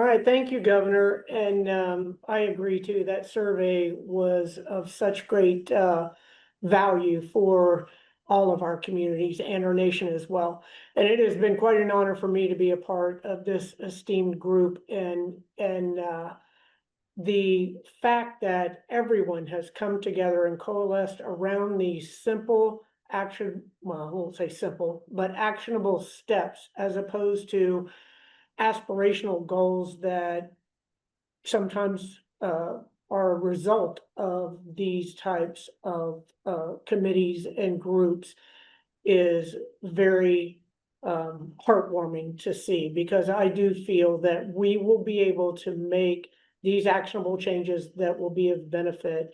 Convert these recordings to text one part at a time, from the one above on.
right, thank you, Governor. And I agree too. That survey was of such great value for all of our communities and our nation as well. And it has been quite an honor for me to be a part of this esteemed group, and the fact that everyone has come together and coalesced around these simple well, I won't say simple, but actionable steps, as opposed to aspirational goals that sometimes are a result of these types of committees and groups, is very heartwarming to see, because I do feel that we will be able to make these actionable changes that will be of benefit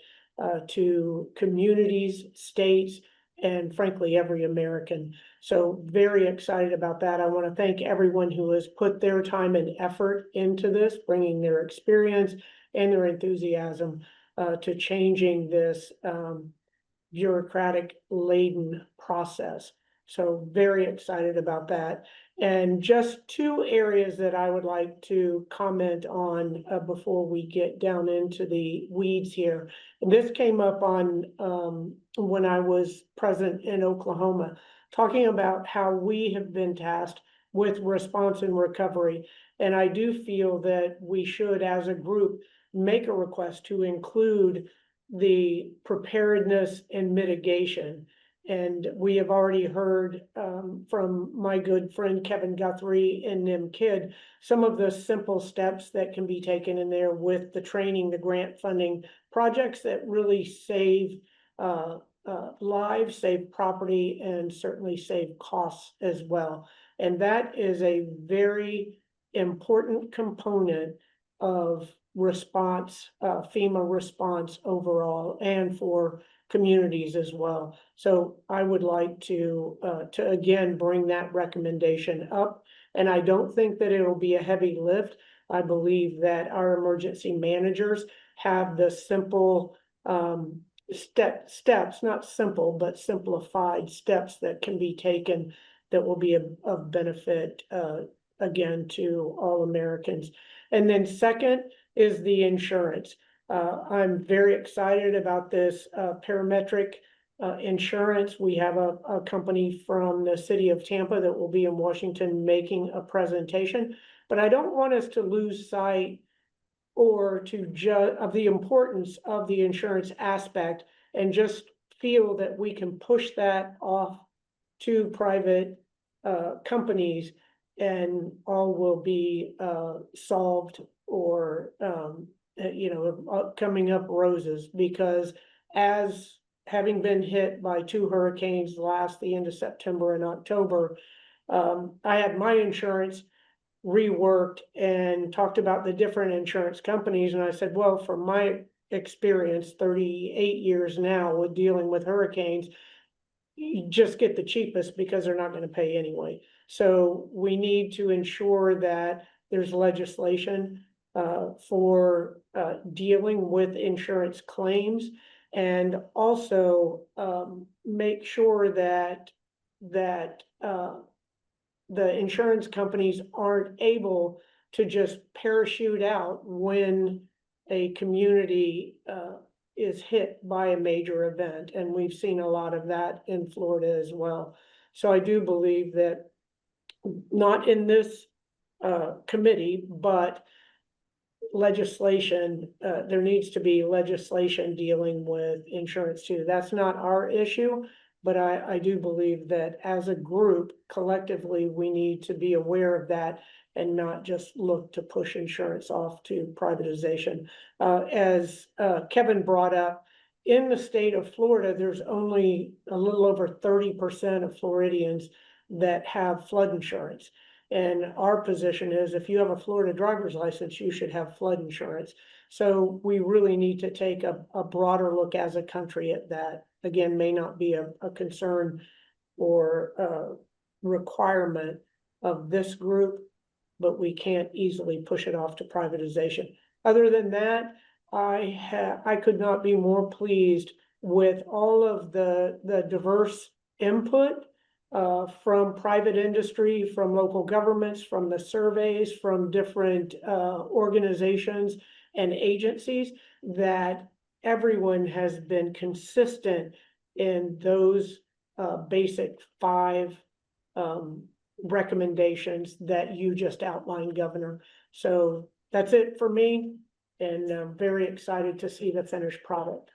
to communities, states, and frankly, every American. So very excited about that. I want to thank everyone who has put their time and effort into this, bringing their experience and their enthusiasm to changing this bureaucratic laden process. So very excited about that. And just two areas that I would like to comment on before we get down into the weeds here. And this came up on when I was present in Oklahoma, talking about how we have been tasked with response and recovery. And I do feel that we should, as a group, make a request to include the preparedness and mitigation. And we have already heard from my good friend Kevin Guthrie and Nim Kidd some of the simple steps that can be taken in there with the training, the grant funding, projects that really save lives, save property, and certainly save costs as well. And that is a very important component of response, FEMA response overall, and for communities as well. So I would like to again bring that recommendation up. And I don't think that it'll be a heavy lift. I believe that our emergency managers have the simple steps, not simple, but simplified steps that can be taken that will be of benefit again to all Americans. And then second is the insurance. I'm very excited about this parametric insurance. We have a company from the city of Tampa that will be in Washington making a presentation, but I don't want us to lose sight or to judge of the importance of the insurance aspect and just feel that we can push that off to private companies and all will be solved, or coming up roses. Because as having been hit by two hurricanes the end of September and October, I had my insurance reworked and talked about the different insurance companies. And I said, well, from my experience, 38 years now with dealing with hurricanes, you just get the cheapest because they're not going to pay anyway. So we need to ensure that there's legislation for dealing with insurance claims, and also make sure that the insurance companies aren't able to just parachute out when a community is hit by a major event. And we've seen a lot of that in Florida as well. So I do believe that, not in this committee, but legislation, there needs to be legislation dealing with insurance too. That's not our issue, but I do believe that as a group, collectively, we need to be aware of that and not just look to push insurance off to privatization. As Kevin brought up, in the state of Florida, there's only a little over 30% of Floridians that have flood insurance. And our position is, if you have a Florida driver's license, you should have flood insurance. So we really need to take a broader look as a country at that. Again, may not be a concern or a requirement of this group, but we can't easily push it off to privatization. Other than that, I could not be more pleased with all of the diverse input from private industry, from local governments, from the surveys, from different organizations and agencies, that everyone has been consistent in those basic 5 recommendations that you just outlined, Governor. So that's it for me, and I'm very excited to see the finished product.